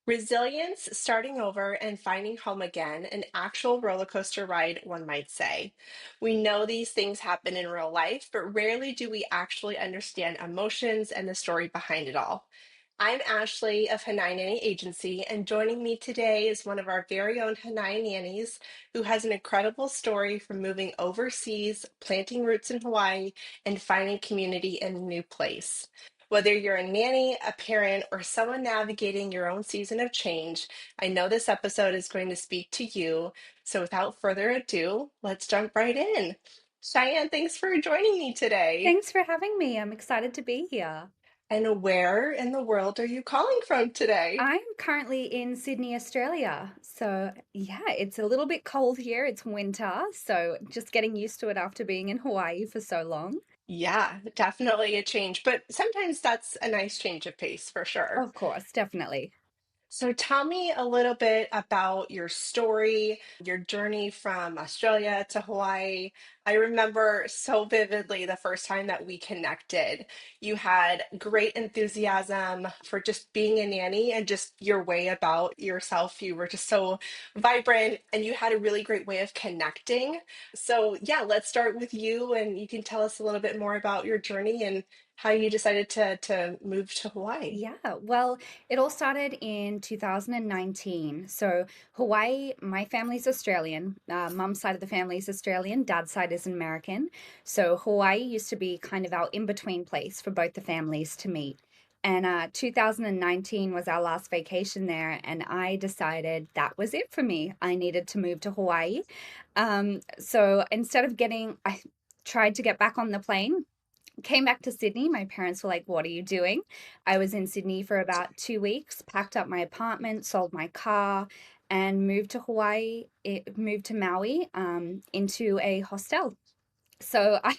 Resilience, starting over, and finding home again, an actual roller coaster ride, one might say. We know these things happen in real life, but rarely do we actually understand emotions and the story behind it all. I'm Ashley of Hānai Nanny Agency, and joining me today is one of our very own Hānai nannies who has an incredible story from moving overseas, planting roots in Hawaii, and finding community in a new place. Whether you're a nanny, a parent, or someone navigating your own season of change, I know this episode is going to speak to you. So without further ado, let's jump right in. Cheyenne, thanks for joining me today. Thanks for having me. I'm excited to be here. And where in the world are you calling from today? I'm currently in Sydney, Australia. So, yeah, it's a little bit cold here. It's winter. So, just getting used to it after being in Hawaii for so long. Yeah, definitely a change, but sometimes that's a nice change of pace for sure. Of course, definitely. So tell me a little bit about your story, your journey from Australia to Hawaii. I remember so vividly the first time that we connected. You had great enthusiasm for just being a nanny and just your way about yourself. You were just so vibrant and you had a really great way of connecting. So, yeah, let's start with you and you can tell us a little bit more about your journey and how you decided to move to Hawaii. Yeah, well, it all started in 2019. So, Hawaii, my family's Australian. Mum's side of the family is Australian, dad's side is American. So, Hawaii used to be kind of our in-between place for both the families to meet. And 2019 was our last vacation there, and I decided that was it for me. I needed to move to Hawaii. So instead of I tried to get back on the plane, came back to Sydney. My parents were like, "What are you doing?" I was in Sydney for about 2 weeks, packed up my apartment, sold my car, and moved to Hawaii. It moved to Maui into a hostel. So I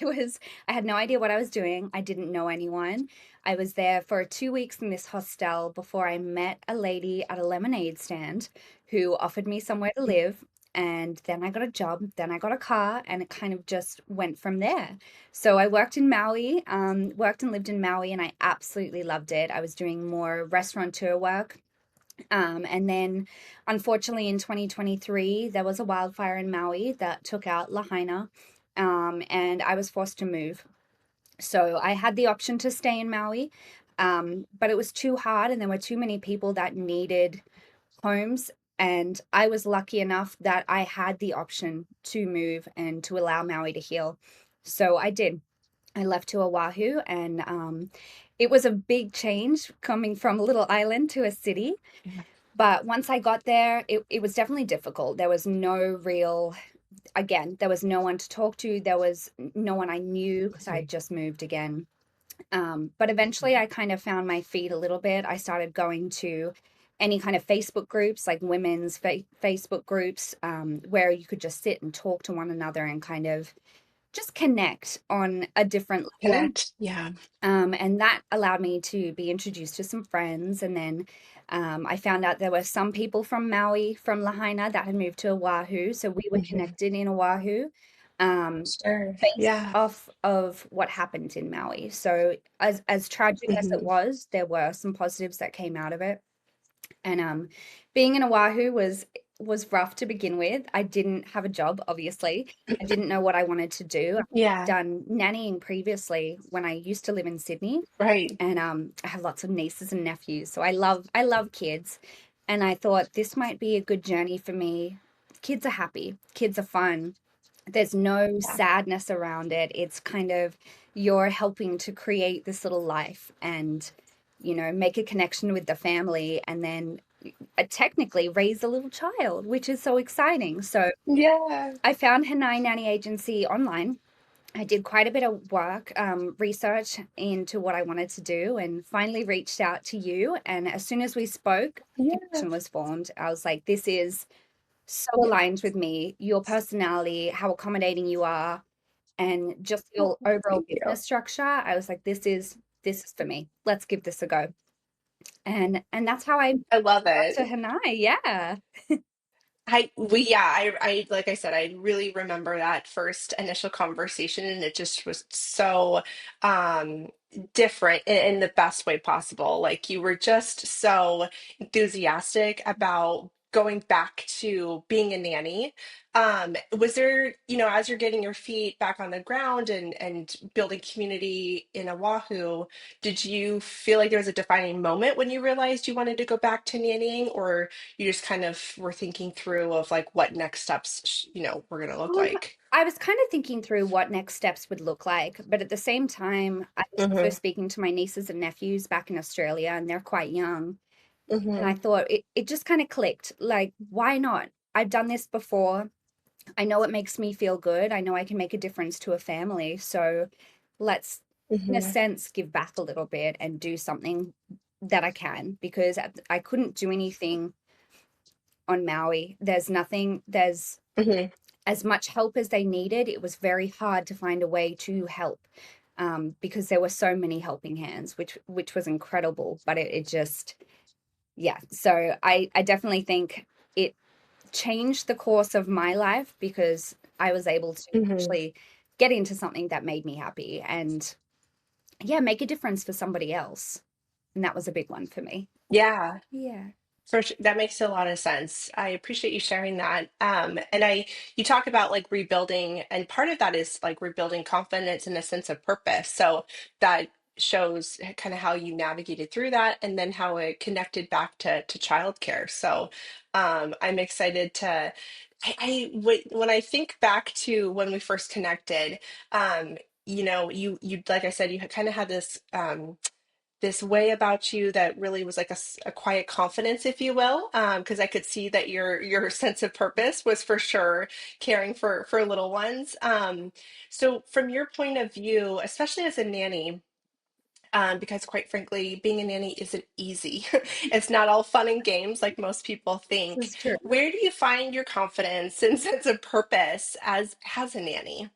had no idea what I was doing. I didn't know anyone. I was there for 2 weeks in this hostel before I met a lady at a lemonade stand who offered me somewhere to live. And then I got a job, then I got a car, and it kind of just went from there. So I worked in Maui, worked and lived in Maui, and I absolutely loved it. I was doing more restaurateur work. And then, unfortunately, in 2023, there was a wildfire in Maui that took out Lahaina, and I was forced to move. So I had the option to stay in Maui, but it was too hard, and there were too many people that needed homes. And I was lucky enough that I had the option to move and to allow Maui to heal. So I did. I left to Oahu, and it was a big change coming from a little island to a city. But once I got there, it was definitely difficult. There was no real, again, there was no one to talk to. There was no one I knew because I had just moved again. But eventually I kind of found my feet a little bit. I started going to any kind of Facebook groups, like women's Facebook groups, where you could just sit and talk to one another and kind of just connect on a different level. Connect. Yeah. And that allowed me to be introduced to some friends. And then I found out there were some people from Maui, from Lahaina, that had moved to Oahu. So we were Mhm. connected in Oahu, Sure. based Yeah. off of what happened in Maui. So as tragic as it Mhm. was, there were some positives that came out of it. And being in Oahu was rough to begin with. I didn't have a job, obviously. I didn't know what I wanted to do. I've Yeah. done nannying previously when I used to live in Sydney, Right. and I have lots of nieces and nephews, so I love kids, and I thought this might be a good journey for me. Kids are happy, kids are fun. There's no Yeah. sadness around it. It's kind of you're helping to create this little life and make a connection with the family and then technically raise a little child, which is so exciting. So Yeah. I found Hānai Nanny Agency online. I did quite a bit of work, research into what I wanted to do, and finally reached out to you. And as soon as we spoke, a Yeah. connection was formed. I was like, this is so aligned with me, your personality, how accommodating you are, and just your overall Thank you. business structure. I was like, this is for me. Let's give this a go. And that's how I I love got to it. Hanai. Yeah. I like I said, I really remember that first initial conversation, and it just was so, different in the best way possible. Like you were just so enthusiastic about going back to being a nanny. Was there, as you're getting your feet back on the ground and building community in Oahu, did you feel like there was a defining moment when you realized you wanted to go back to nannying, or you just kind of were thinking through of like what next steps, were going to look Um, like? I was kind of thinking through what next steps would look like, but at the same time, I was also Mm-hmm. speaking to my nieces and nephews back in Australia, and they're quite young. And I Mm-hmm. thought it just kind of clicked. Like, why not? I've done this before. I know it makes me feel good. I know I can make a difference to a family. So let's, in a Mm-hmm. sense, give back a little bit and do something that I can, because I couldn't do anything on Maui. There's nothing, there's Mm-hmm. as much help as they needed. It was very hard to find a way to help, because there were so many helping hands, which was incredible. But it just, yeah. So I definitely think it changed the course of my life, because I was able to Mm-hmm. actually get into something that made me happy and, yeah, make a difference for somebody else. And that was a big one for me. Yeah. Yeah. That makes a lot of sense. I appreciate you sharing that. You talk about like rebuilding, and part of that is like rebuilding confidence and a sense of purpose. So that shows kind of how you navigated through that, and then how it connected back to childcare. So I'm excited to. When I think back to when we first connected, you like I said, you kind of had this way about you that really was like a quiet confidence, if you will, because I could see that your sense of purpose was for sure caring for little ones. So from your point of view, especially as a nanny, because quite frankly, being a nanny isn't easy. It's not all fun and games like most people think. This is true. Where do you find your confidence and sense of purpose as a nanny?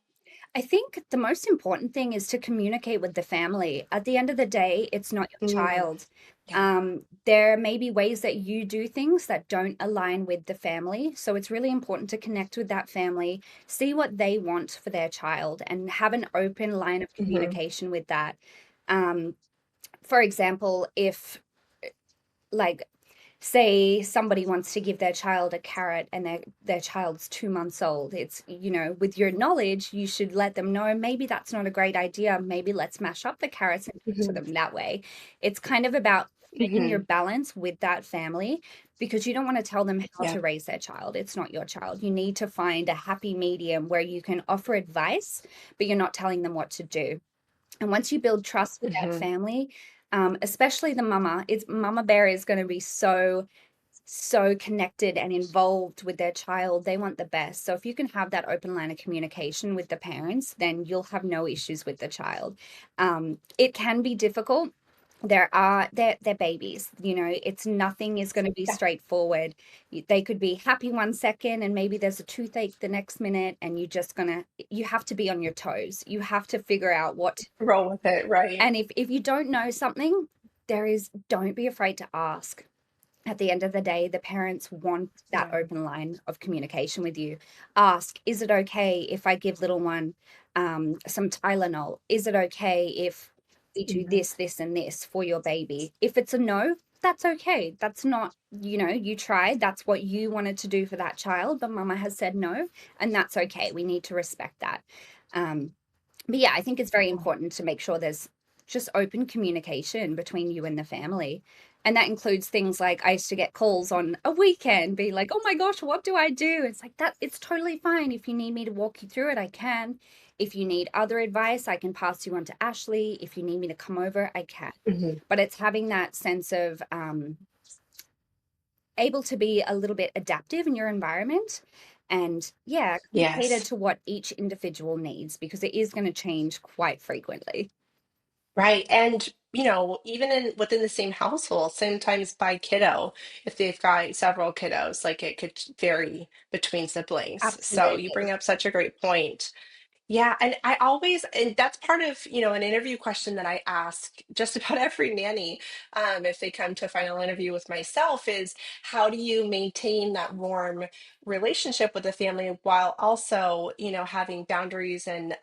I think the most important thing is to communicate with the family. At the end of the day, it's not your Mm, child. yeah. There may be ways that you do things that don't align with the family. So it's really important to connect with that family, see what they want for their child, and have an open line of Hmm. communication with that. Um, for example, if, like, say somebody wants to give their child a carrot and their child's 2 months old, it's, with your knowledge, you should let them know maybe that's not a great idea. Maybe let's mash up the carrots and give it to Hmm. them that way. It's kind of about finding your Hmm. balance with that family, because you don't want to tell them how Yeah. to raise their child. It's not your child. You need to find a happy medium where you can offer advice, but you're not telling them what to do. And once you build trust with that Hmm. family, especially the mama, it's mama bear is going to be so connected and involved with their child. They want the best. So if you can have that open line of communication with the parents, then you'll have no issues with the child. It can be difficult. They're babies, it's nothing is going to be Yeah. straightforward. They could be happy 1 second and maybe there's a toothache the next minute, and you have to be on your toes. You have to figure out what. Roll with it, right? And if you don't know something, don't be afraid to ask. At the end of the day, the parents want that Yeah. open line of communication with you. Ask, is it okay if I give little one some Tylenol? Is it okay if we do Mhm. this, this, and this for your baby? If it's a no, that's okay. That's not, you tried. That's what you wanted to do for that child, but mama has said no, and that's okay. We need to respect that. Um, but yeah, I think it's very important to make sure there's just open communication between you and the family. And that includes things like I used to get calls on a weekend, be like, oh my gosh, what do I do? It's like that, it's totally fine. If you need me to walk you through it, I can. If you need other advice, I can pass you on to Ashley. If you need me to come over, I can. Mhm. But it's having that sense of able to be a little bit adaptive in your environment, and, yeah, cater Yes. to what each individual needs, because it is going to change quite frequently. Right. And, even within the same household, sometimes by kiddo, if they've got several kiddos, like it could vary between siblings. So you bring Absolutely. up such a great point. Yeah, and I always, and that's part of, an interview question that I ask just about every nanny, if they come to a final interview with myself, is how do you maintain that warm relationship with the family while also, having boundaries and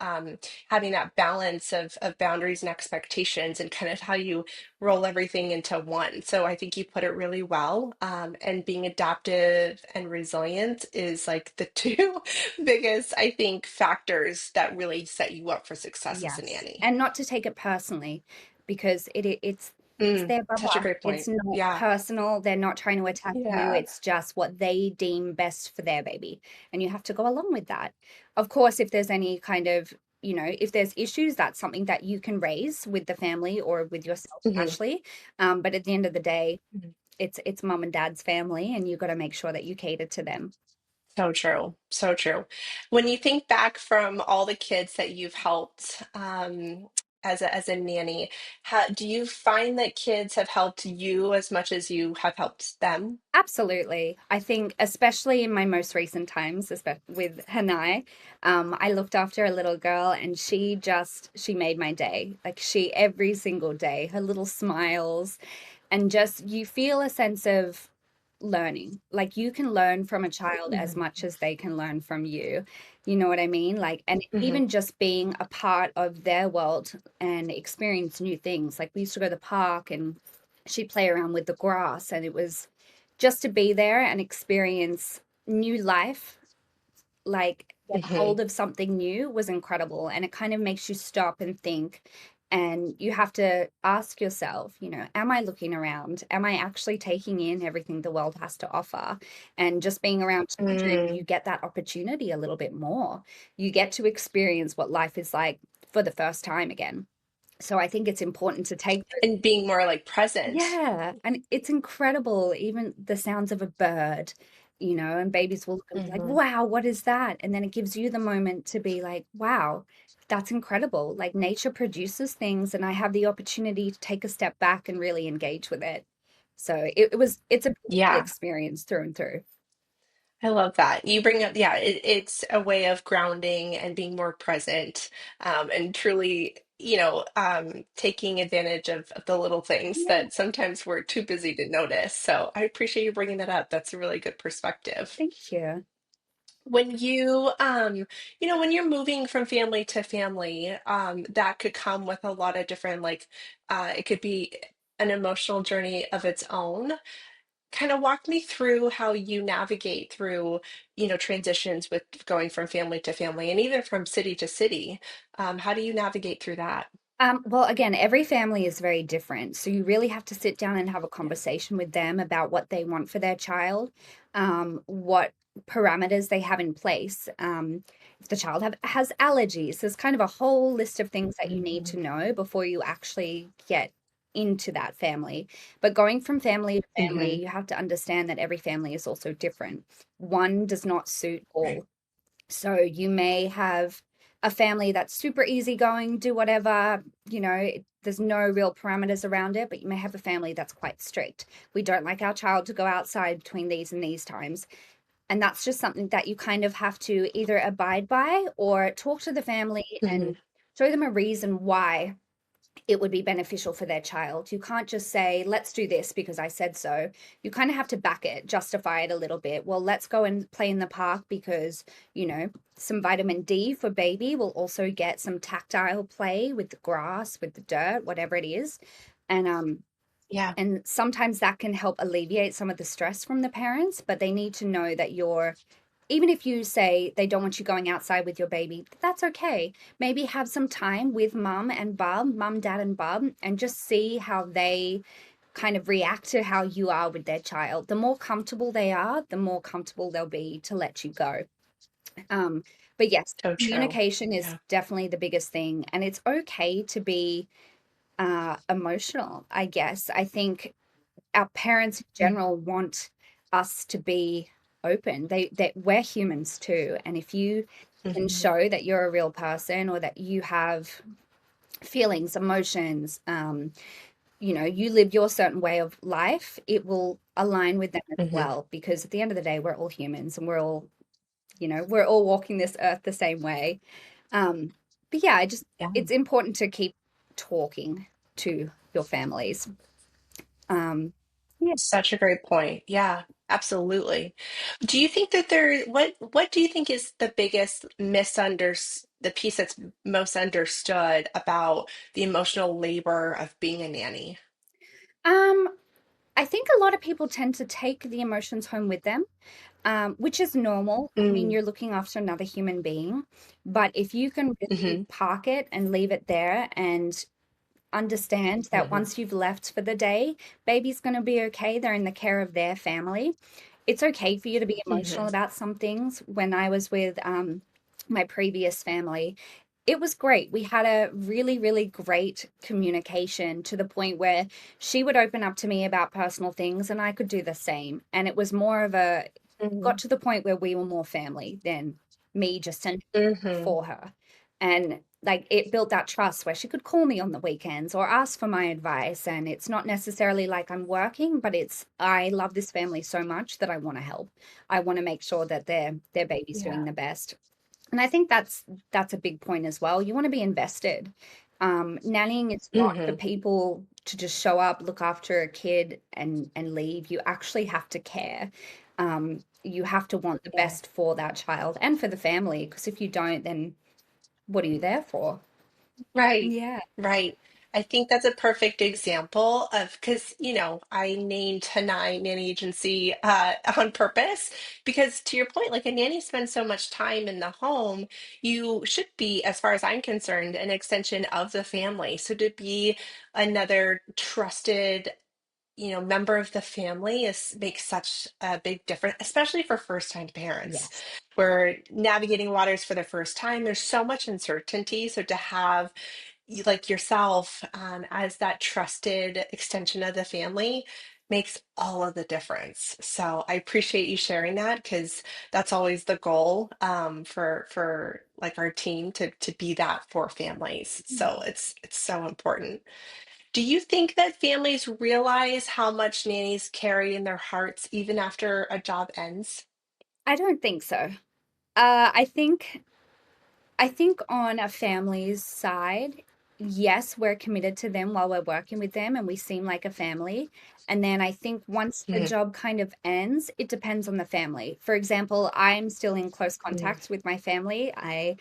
having that balance of boundaries and expectations and kind of how you roll everything into one. So I think you put it really well. And being adaptive and resilient is like the two biggest, I think, factors that really set you up for success as a Yes. nanny. And not to take it personally, because it's their Such a brother. great It's point. not Yeah. personal. They're not trying to attack you. Yeah. It's just what they deem best for their baby. And you have to go along with that. Of course, if there's any kind of, if there's issues, that's something that you can raise with the family or with yourself, Mhm. Ashley. But at the end of the day, Mhm. it's mom and dad's family, and you've got to make sure that you cater to them. So true. So true. When you think back from all the kids that you've helped as a nanny, do you find that kids have helped you as much as you have helped them? Absolutely. I think, especially in my most recent times, with Hānai, I looked after a little girl and she made my day. Like every single day, her little smiles, and just you feel a sense of learning. Like you can learn from a child as Mhm. much as they can learn from you. You know what I mean? Like, and Mhm. even just being a part of their world and experience new things. Like we used to go to the park and she'd play around with the grass, and it was just to be there and experience new life, like get Mhm. hold of something new was incredible. And it kind of makes you stop and think. And you have to ask yourself, am I looking around? Am I actually taking in everything the world has to offer? And just being around children, Mm. you get that opportunity a little bit more. You get to experience what life is like for the first time again. So I think it's important to take. And being more like present. Yeah, and it's incredible, even the sounds of a bird, and babies will look and be like, Mhm. wow, what is that? And then it gives you the moment to be like, wow, that's incredible. Like nature produces things, and I have the opportunity to take a step back and really engage with it. So it's a beautiful Yeah. experience through and through. I love that. You bring up, yeah, it's a way of grounding and being more present, and truly, taking advantage of the little things Yeah, that sometimes we're too busy to notice. So I appreciate you bringing that up. That's a really good perspective. thank you. When when you're moving from family to family, that could come with a lot of different, like, it could be an emotional journey of its own. Kind of walk me through how you navigate through, transitions with going from family to family and even from city to city. How do you navigate through that? Well, again, every family is very different. So you really have to sit down and have a conversation with them about what they want for their child, what parameters they have in place. If the child has allergies, there's kind of a whole list of things that you need to know before you actually get into that family. But going from family to family, Hmm. you have to understand that every family is also different. One does not suit Right. all. So you may have a family that's super easygoing, do whatever, there's no real parameters around it, but you may have a family that's quite strict. We don't like our child to go outside between these and these times. And that's just something that you kind of have to either abide by or talk to the family Hmm. and show them a reason why it would be beneficial for their child. You can't just say, let's do this because I said so. You kind of have to back it, justify it a little bit. Well, let's go and play in the park because, some vitamin D for baby will also get some tactile play with the grass, with the dirt, whatever it is. And Yeah. and sometimes that can help alleviate some of the stress from the parents, but they need to know that even if you say they don't want you going outside with your baby, that's okay. Maybe have some time with mum, dad, and bub, and just see how they kind of react to how you are with their child. The more comfortable they are, the more comfortable they'll be to let you go. Um, but yes, So true. communication is Yeah. definitely the biggest thing, and it's okay to be emotional, I guess. I think our parents in general want us to be open. We're humans too, and if you can Hmm. show that you're a real person or that you have feelings, emotions, you live your certain way of life, it will align with them as Hmm. well. Because at the end of the day, we're all humans, and we're all walking this earth the same way. Um, but yeah, Yeah. it's important to keep talking to your families. Um, yeah. Such a great point. Yeah, absolutely. Do you think that what do you think is the biggest the piece that's most understood about the emotional labor of being a nanny? Um, I think a lot of people tend to take the emotions home with them, which is normal. I mean, Mm, you're looking after another human being, but if you can really hmm park it and leave it there and understand that hmm once you've left for the day, baby's going to be okay. They're in the care of their family. It's okay for you to be emotional hmm about some things. When I was with my previous family, it was great. We had a really, really great communication to the point where she would open up to me about personal things and I could do the same. And it was more of got hmm to the point where we were more family than me just sending hmm for her. And like it built that trust where she could call me on the weekends or ask for my advice. And it's not necessarily like I'm working, but it's I love this family so much that I want to help. I want to make sure that their baby's doing Yeah. the best. And I think that's a big point as well. You want to be invested. Nannying is not for hmm people to just show up, look after a kid, and leave. You actually have to care. You have to want the Yeah. best for that child and for the family, because if you don't, then what are you there for? Right, Yeah. right. I think that's a perfect example of because, I named Hānai Nanny Agency on purpose because, to your point, like a nanny spends so much time in the home, you should be, as far as I'm concerned, an extension of the family. So to be another trusted, member of the family makes such a big difference, especially for first-time parents. Yes. We're navigating waters for the first time. There's so much uncertainty. So to have like yourself as that trusted extension of the family makes all of the difference. So I appreciate you sharing that because that's always the goal for like our team to be that for families. So it's so important. Do you think that families realize how much nannies carry in their hearts even after a job ends? I don't think so. I think on a family's side, yes, we're committed to them while we're working with them and we seem like a family. And then I think once the Mhm, job kind of ends, it depends on the family. For example, I'm still in close mhm. contact with my family. I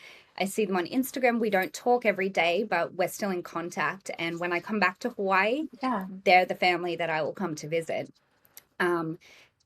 see them on Instagram. We don't talk every day, but we're still in contact. And when I come back to Hawaii, Yeah. they're the family that I will come to visit. Um,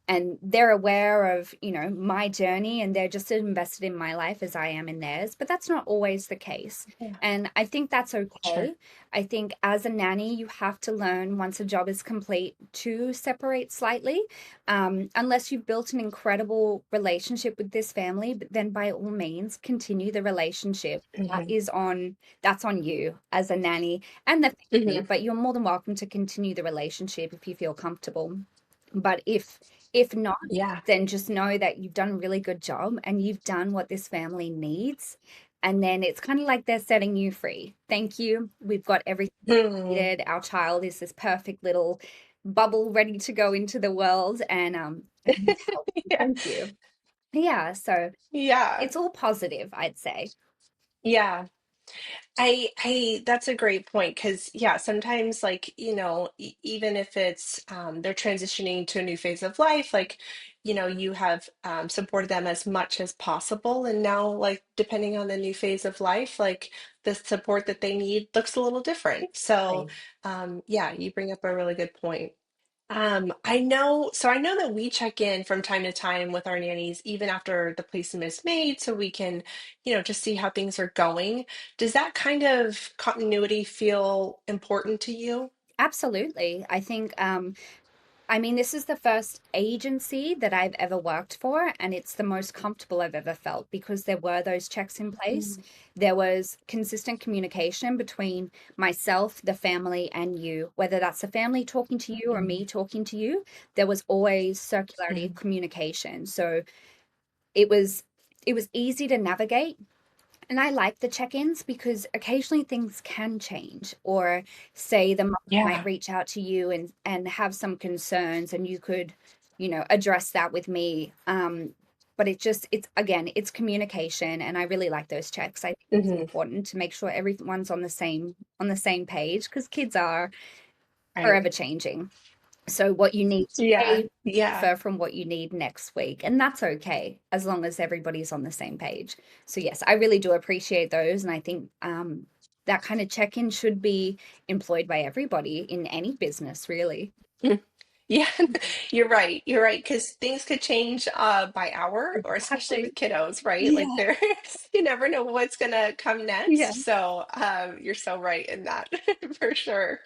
and they're aware of my journey and they're just as invested in my life as I am in theirs, but that's not always the case. Yeah. And I think that's Sure. okay. I think as a nanny you have to learn once a job is complete to separate slightly, unless you've built an incredible relationship with this family, but then by all means continue the relationship. hmm That's on you as a nanny and the family, hmm but you're more than welcome to continue the relationship if you feel comfortable. But if not, Yeah. then just know that you've done a really good job and you've done what this family needs. And then it's kind of like they're setting you free. Thank you. We've got everything Mm. needed. Our child is this perfect little bubble ready to go into the world. And you've helped. Yeah. Thank you. Yeah. So Yeah. it's all positive, I'd say. Yeah. I that's a great point because yeah, sometimes like, even if it's they're transitioning to a new phase of life, like, you have supported them as much as possible. And now, like, depending on the new phase of life, like the support that they need looks a little different. So Exactly. yeah, you bring up a really good point. I know that we check in from time to time with our nannies even after the placement is made so we can, just see how things are going. Does that kind of continuity feel important to you? Absolutely. I mean, this is the first agency that I've ever worked for, and it's the most comfortable I've ever felt because there were those checks in place. Mm, There was consistent communication between myself, the family, and you, whether that's the family talking to you or mm, me talking to you, there was always circularity of mm. communication. So it was it was easy to navigate. And I like the check-ins because occasionally things can change, or say the mom might Yeah. reach out to you and have some concerns, and you could, address that with me. but it's communication, and I really like those checks. I think it's Hmm. important to make sure everyone's on the same page, because kids are Right. forever changing. So what you need Yeah. today Yeah. differ from what you need next week, and that's okay as long as everybody's on the same page. So yes, I really do appreciate those, and I think that kind of check-in should be employed by everybody in any business, really. Mm. Yeah, you're right. You're right. Because things could change by hour, or especially Exactly. with kiddos, right? Like Yeah. there, you never know what's gonna come Yeah. next. So you're so right in that for sure.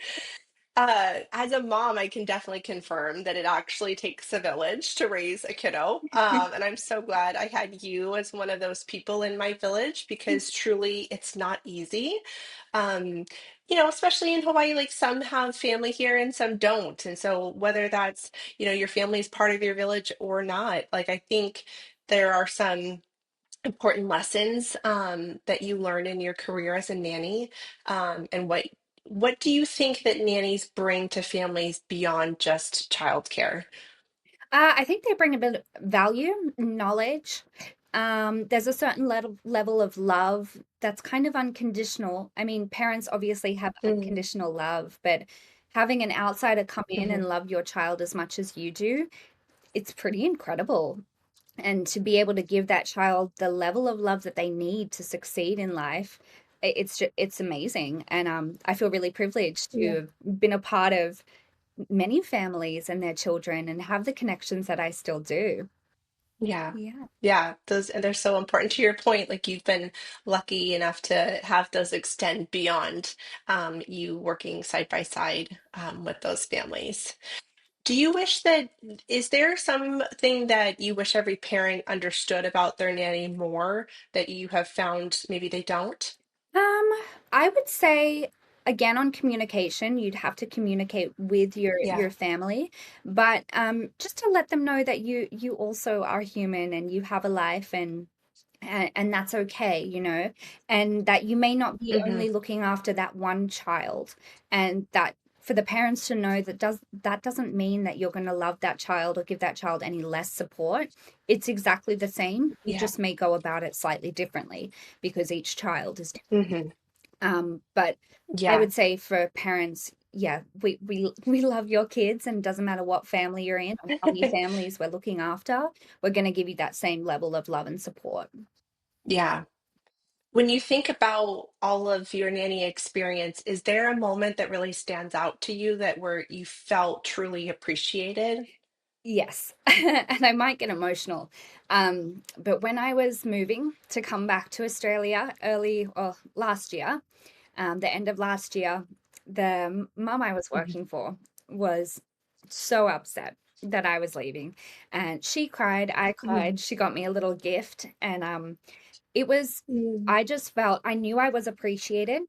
As a mom, I can definitely confirm that it actually takes a village to raise a kiddo. And I'm so glad I had you as one of those people in my village because truly it's not easy. Um, especially in Hawaii, like some have family here and some don't. And so whether that's, your family is part of your village or not, like I think there are some important lessons that you learn in your career as a nanny, and what do you think that nannies bring to families beyond just childcare? I think they bring a bit of value, knowledge. There's a certain level of love that's kind of unconditional. I mean, parents obviously have Mm, unconditional love, but having an outsider come in mhm. and love your child as much as you do, it's pretty incredible. And to be able to give that child the level of love that they need to succeed in life, it's amazing. And I feel really privileged Yeah. to have been a part of many families and their children and have the connections that I still do. Yeah. Yeah. Yeah, those and they're so important to your point. Like you've been lucky enough to have those extend beyond you working side by side with those families. Do you wish that, is there something that you wish every parent understood about their nanny more that you have found maybe they don't? Um, I would say again on communication, you'd have to communicate with Yeah. your family, but just to let them know that you also are human and you have a life, and that's okay, and that you may not be Hmm. only looking after that one child, and that for the parents to know that doesn't mean that you're going to love that child or give that child any less support. It's exactly the same. You Yeah. just may go about it slightly differently because each child is different. Hmm. But I Yeah. would say for parents, yeah, we love your kids, and doesn't matter what family you're in or how many families we're looking after, we're going to give you that same level of love and support. Yeah. When you think about all of your nanny experience, is there a moment that really stands out to you that where you felt truly appreciated? Yes, and I might get emotional. But when I was moving to come back to Australia last year, the end of last year, the mum I was Mhm. working for was so upset that I was leaving, and she cried, I cried. Mhm. She got me a little gift, and it was. Mm. I just felt I knew I was appreciated,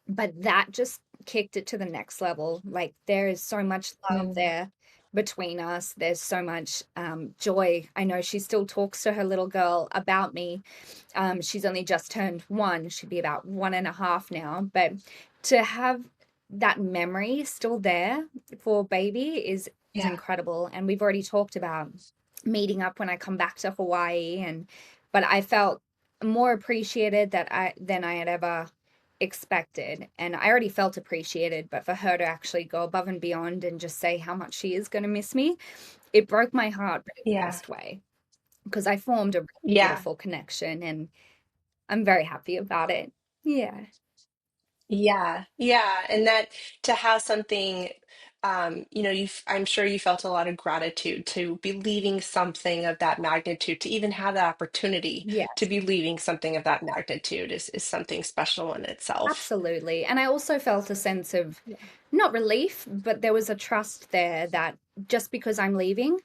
but that just kicked it to the next level. Like there is so much love Mm. there between us. There's so much joy. I know she still talks to her little girl about me. She's only just turned 1. She'd be about 1.5 now. But to have that memory still there for baby is Yeah. incredible. And we've already talked about meeting up when I come back to Hawaii, but I felt more appreciated than I had ever expected. And I already felt appreciated, but for her to actually go above and beyond and just say how much she is going to miss me, it broke my heart, but in the Yeah. best way, because I formed a really Yeah. beautiful connection, and I'm very happy about it. Yeah. Yeah, yeah, and that to have something, I'm sure you felt a lot of gratitude to be leaving something of that magnitude, to even have the opportunity Yeah, to be leaving something of that magnitude is something special in itself. absolutely. And I also felt a sense of Yeah. not relief, but there was a trust there that just because I'm leaving,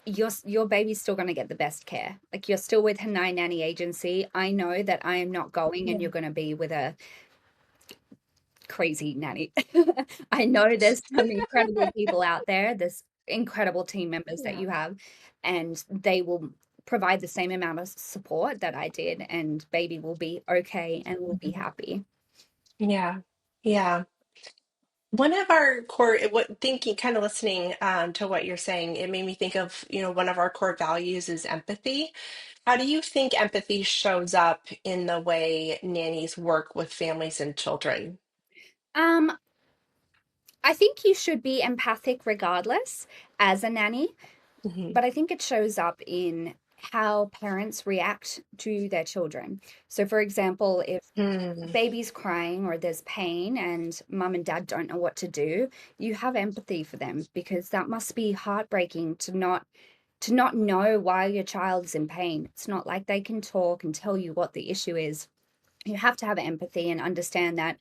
your baby's still going to get the best care. Like you're still with Hānai Nanny Agency. I know that I am not going and Yeah. you're going to be with a crazy nanny. I know there's some incredible people out there. There's incredible team members that Yeah. you have, and they will provide the same amount of support that I did, and baby will be okay and will be Mhm. happy. Yeah. Yeah. One of our core, what thinking, kind of listening to what you're saying, it made me think of, one of our core values is empathy. How do you think empathy shows up in the way nannies work with families and children? Um, I think you should be empathic regardless as a nanny, Hmm. but I think it shows up in how parents react to their children. So, for example, if Mm-hmm. baby's crying or there's pain and mum and dad don't know what to do, you have empathy for them because that must be heartbreaking to not know why your child is in pain. It's not like they can talk and tell you what the issue is. You have to have empathy and understand that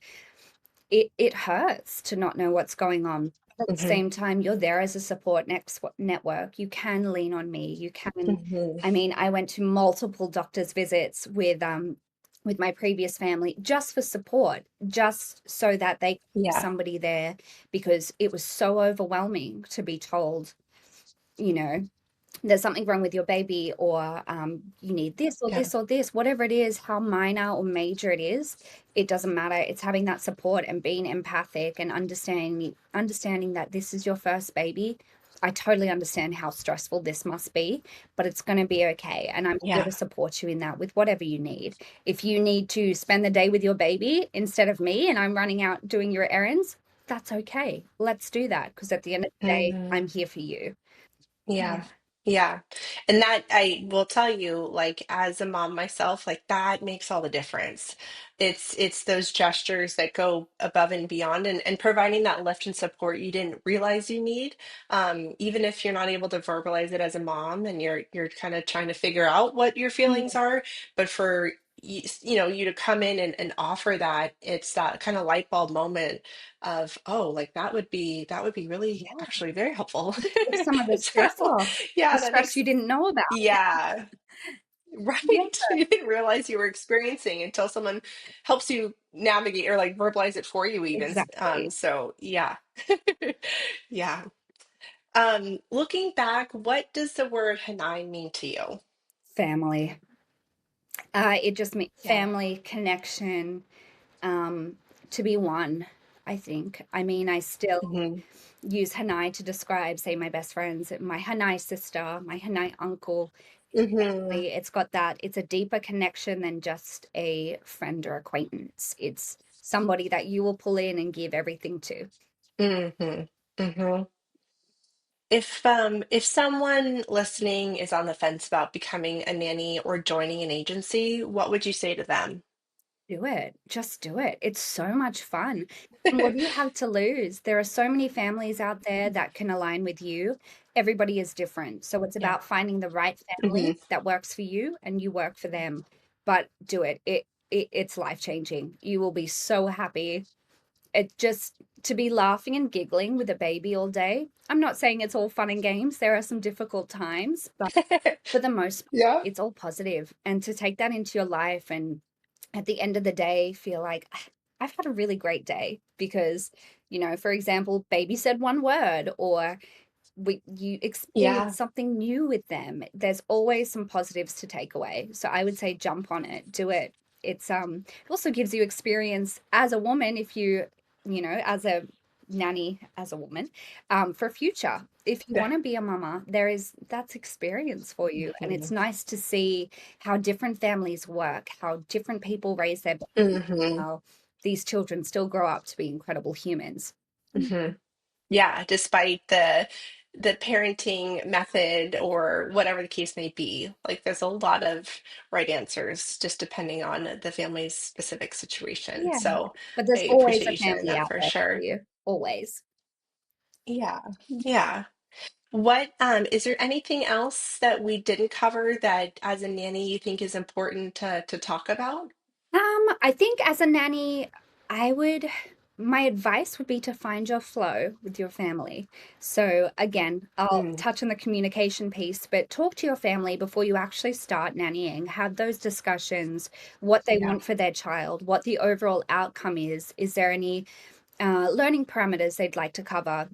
it hurts to not know what's going on. At the Hmm. same time, you're there as a support next network. You can lean on me. You can, Hmm. I mean, I went to multiple doctor's visits with my previous family just for support, just so that they could have Yeah. somebody there because it was so overwhelming to be told, you know, there's something wrong with your baby, or you need this or Yeah. this or this, whatever it is, how minor or major it is, it doesn't matter. It's having that support and being empathic and understanding that this is your first baby. I totally understand how stressful this must be, but it's going to be okay. And I'm here Yeah. to support you in that with whatever you need. If you need to spend the day with your baby instead of me and I'm running out doing your errands, that's okay. Let's do that because at the end of the day, I'm Hmm. here for you. Yeah. Yeah. Yeah. And that I will tell you, like as a mom myself, like that makes all the difference. It's those gestures that go above and beyond and providing that lift and support you didn't realize you need. Even if you're not able to verbalize it as a mom and you're kind of trying to figure out what your feelings are, but for you to come in and offer that, it's that kind of light bulb moment of, oh, like that would be really Yeah. actually very helpful. Take some of the stress So off, the yeah, that stress makes you didn't know about. yeah, Yeah, right. You didn't realize you were experiencing until someone helps you navigate or like verbalize it for you even. exactly. So yeah. Yeah. Looking back, what does the word Hanai mean to you? Family. It just means Yeah. family, connection, um, to be one, I think. I mean, I still Hmm. use Hanai to describe, say, my best friends, my Hanai sister, my Hanai uncle. Hmm. It's got that, it's a deeper connection than just a friend or acquaintance. It's somebody that you will pull in and give everything to. Hmm. Hmm. If someone listening is on the fence about becoming a nanny or joining an agency, what would you say to them? Do it. Just do it. It's so much fun. And what do you have to lose? There are so many families out there that can align with you. Everybody is different. So it's Yeah. about finding the right Hmm. family that works for you and you work for them. But do it. It's life-changing. You will be so happy. It just to be laughing and giggling with a baby all day. I'm not saying it's all fun and games. There are some difficult times, but for the most part, Yeah. it's all positive. And to take that into your life and at the end of the day feel like, "Ah, I've had a really great day because, for example, baby said one word or you Yeah. experience something new with them. There's always some positives to take away. So I would say jump on it, do it. It also gives you experience as a woman if as a nanny as a woman, for future. If you Yeah. want to be a mama, that's experience for you. And it's Hmm. nice to see how different families work, how different people raise their babies, Hmm. how these children still grow up to be incredible humans. Hmm. Yeah, despite the parenting method or whatever the case may be, like there's a lot of right answers just depending on the family's specific situation. Yeah. So But I there's always appreciate a you sharing family that out for there for sure. you, always. Yeah. Yeah. What is there anything else that we didn't cover that as a nanny you think is important to talk about? I think as a nanny, I would my advice would be to find your flow with your family. So again, I'll Mm, touch on the communication piece, but talk to your family before you actually start nannying. Have those discussions, what they yeah. want for their child, what the overall outcome is. Is there any learning parameters they'd like to cover?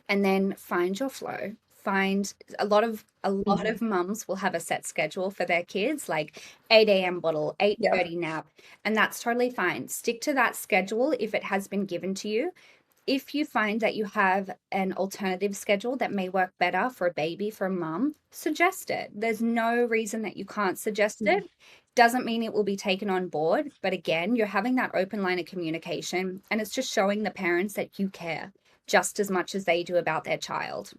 And then find your flow. Find a lot of Hmm. mums will have a set schedule for their kids, like 8 a.m. bottle, Yeah. 8:30 nap, and that's totally fine. Stick to that schedule if it has been given to you. if you find that you have an alternative schedule that may work better for a baby, for a mum, suggest it. There's no reason that you can't suggest it. Doesn't mean it will be taken on board, but again, you're having that open line of communication, and it's just showing the parents that you care just as much as they do about their child.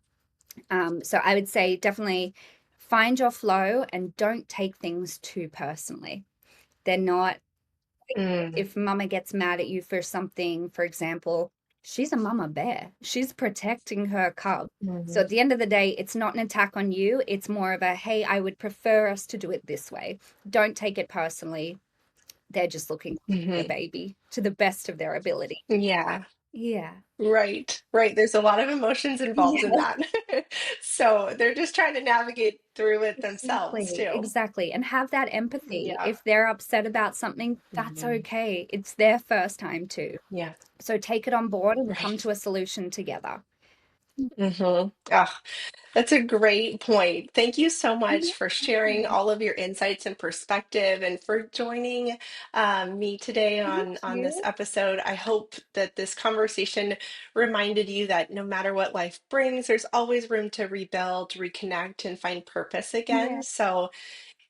So I would say definitely find your flow and don't take things too personally. They're not, Mm, if mama gets mad at you for something, for example, she's a mama bear. She's protecting her cub. So mhm, at the end of the day, it's not an attack on you. It's more of a, hey, I would prefer us to do it this way. Don't take it personally. They're just looking for their mhm. baby to the best of their ability. Yeah. Yeah. Right, right. There's a lot of emotions involved in Yeah, that. So they're just trying to navigate through it themselves exactly. too. Exactly. And have that empathy. Yeah. If they're upset about something, that's Mhm. okay. It's their first time too. Yeah, So take it on board and come right. to a solution together. That's a great point. Thank you so Yeah. much for sharing all of your insights and perspective and for joining me today Thank on this you. episode. I hope that this conversation reminded you that no matter what life brings, there's always room to rebuild, reconnect, and find purpose Yeah. again. So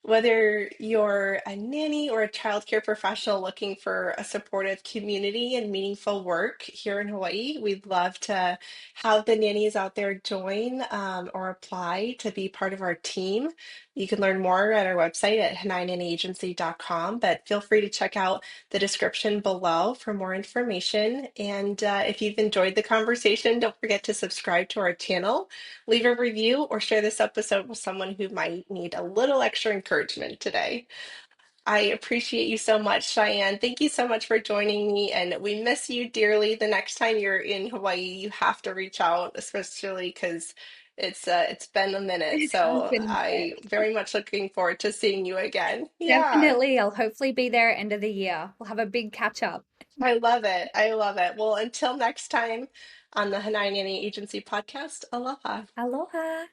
whether you're a nanny or a childcare professional looking for a supportive community and meaningful work here in Hawaii, we'd love to have the nannies out there join or apply to be part of our team. You can learn more at our website at 𝗯𝗏𝗏𝗏𝗏𝗏𝗏𝗏𝗏𝗏𝗏𝗏𝗏𝗏 but feel free to check out the description below for more information. And if you've enjoyed the conversation, don't forget to subscribe to our channel, leave a review, or share this episode with someone who might need a little extra encouragement today. I appreciate you so much, Cheyenne. Thank you so much for joining me, and we miss you dearly. The next time you're in Hawaii, you have to reach out, especially because it's been a minute. It has So been a I bit. very much looking forward to seeing you again. Yeah, Definitely. I'll hopefully be there end of the year. We'll have a big catch up. I love it. I love it. Well, until next time on the Hānai Nanny Agency podcast, aloha. Aloha.